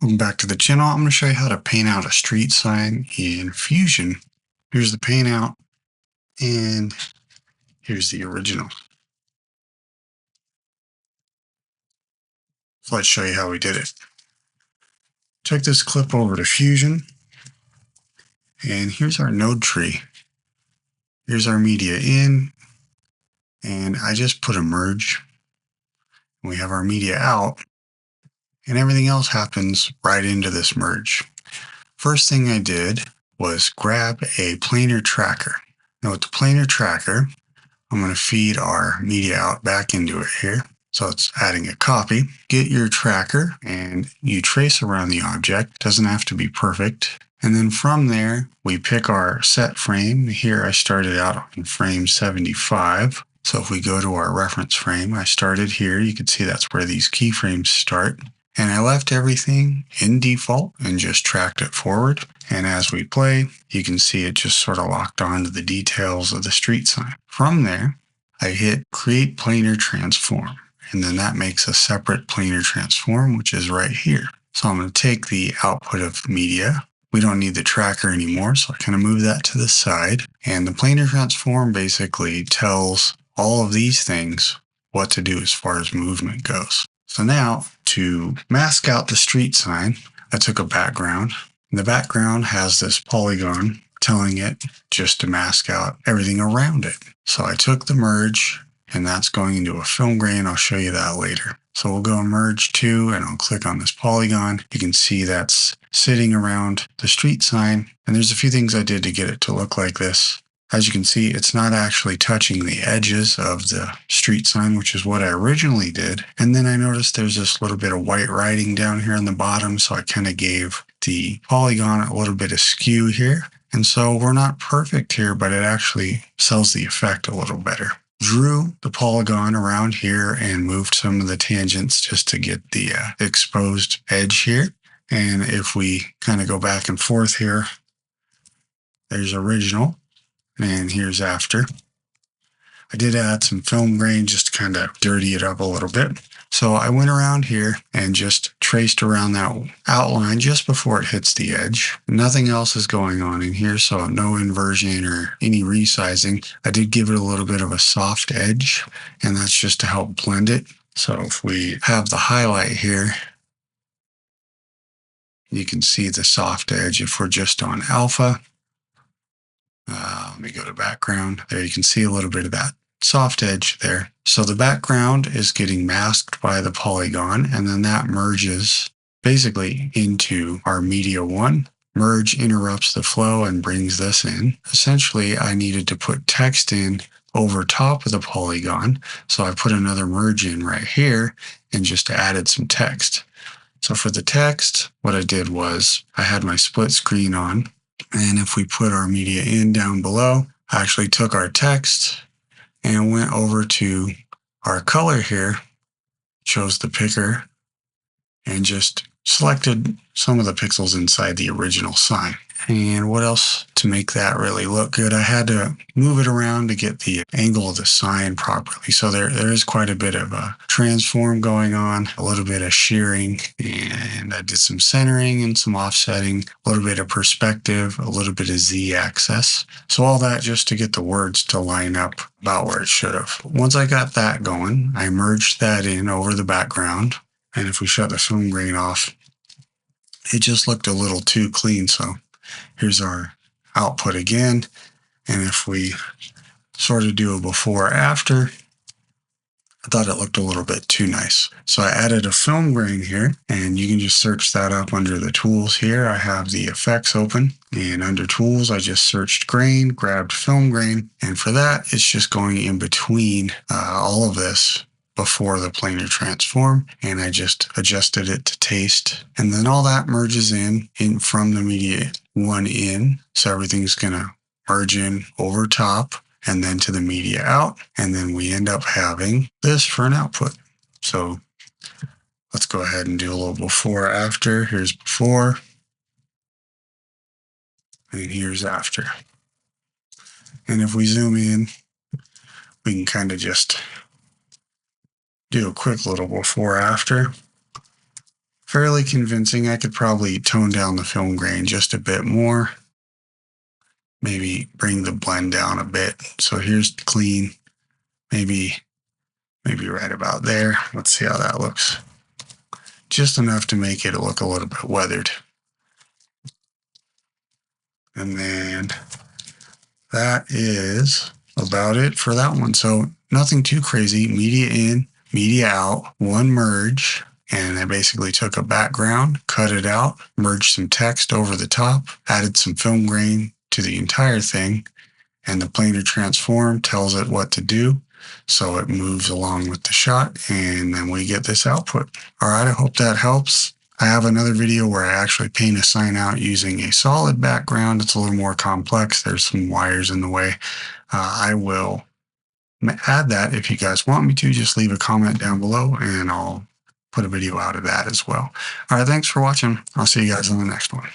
Welcome back to the channel. I'm going to show you how to paint out a street sign in Fusion. Here's the paint out, and here's the original. So let's show you how we did it. Take this clip over to Fusion, and here's our node tree. Here's our media in, and I just put a merge. We have our media out, and everything else happens right into this merge. First thing I did was grab a Planar Tracker. Now with the Planar Tracker, I'm going to feed our media out back into it here. So it's adding a copy. Get your tracker and you trace around the object. Doesn't have to be perfect. And then from there, we pick our set frame. Here I started out in frame 75. So if we go to our reference frame, I started here. You can see that's where these keyframes start. And I left everything in default and just tracked it forward. And as we play, you can see it just sort of locked on to the details of the street sign. From there, I hit Create Planar Transform. And then that makes a separate planar transform, which is right here. So I'm going to take the output of media. We don't need the tracker anymore, so I kind of move that to the side. And the planar transform basically tells all of these things what to do as far as movement goes. So now, to mask out the street sign, I took a background. The background has this polygon telling it just to mask out everything around it. So I took the merge, and that's going into a film grain. I'll show you that later. So we'll go merge to, and I'll click on this polygon. You can see that's sitting around the street sign. And there's a few things I did to get it to look like this. As you can see, it's not actually touching the edges of the street sign, which is what I originally did. And then I noticed there's this little bit of white writing down here on the bottom. So I kind of gave the polygon a little bit of skew here. And so we're not perfect here, but it actually sells the effect a little better. Drew the polygon around here and moved some of the tangents just to get the exposed edge here. And if we kind of go back and forth here, there's original and here's after. I did add some film grain just to kind of dirty it up a little bit. So I went around here and just traced around that outline just before it hits the edge. Nothing else is going on in here, so no inversion or any resizing. I did give it a little bit of a soft edge, and that's just to help blend it. So if we have the highlight here, you can see the soft edge if we're just on alpha. Let me go to background. There you can see a little bit of that soft edge there. So the background is getting masked by the polygon, and then that merges basically into our media one. Merge interrupts the flow and brings this in. Essentially, I needed to put text in over top of the polygon. So I put another merge in right here and just added some text. So for the text, what I did was I had my split screen on. And if we put our media in down below, I actually took our text and went over to our color here, chose the picker, and just selected some of the pixels inside the original sign. And what else to make that really look good? I had to move it around to get the angle of the sign properly. So there is quite a bit of a transform going on, a little bit of shearing, and I did some centering and some offsetting, a little bit of perspective, a little bit of Z-axis. So all that just to get the words to line up about where it should have. Once I got that going, I merged that in over the background. And if we shut the film grain off, it just looked a little too clean. So here's our output again. And if we sort of do a before after, I thought it looked a little bit too nice. So I added a film grain here, and you can just search that up under the tools here. I have the effects open, and under tools, I just searched grain, grabbed film grain. And for that, it's just going in between all of this before the planar transform, and I just adjusted it to taste. And then all that merges in from the media one in. So everything's gonna merge in over top and then to the media out. And then we end up having this for an output. So let's go ahead and do a little before after. Here's before, and here's after. And if we zoom in, we can kind of just do a quick little before after. fairly convincing. I could probably tone down the film grain just a bit more. Maybe bring the blend down a bit. So here's clean, maybe right about there. Let's see how that looks. Just enough to make it look a little bit weathered. And then that is about it for that one. So nothing too crazy. Media in, media out, one merge. And I basically took a background, cut it out, merged some text over the top, added some film grain to the entire thing. And the planar transform tells it what to do. So it moves along with the shot, and then we get this output. All right, I hope that helps. I have another video where I actually paint a sign out using a solid background. It's a little more complex. There's some wires in the way. I will add that. If you guys want me to, just leave a comment down below and I'll put a video out of that as well. All right, thanks for watching. I'll see you guys on the next one.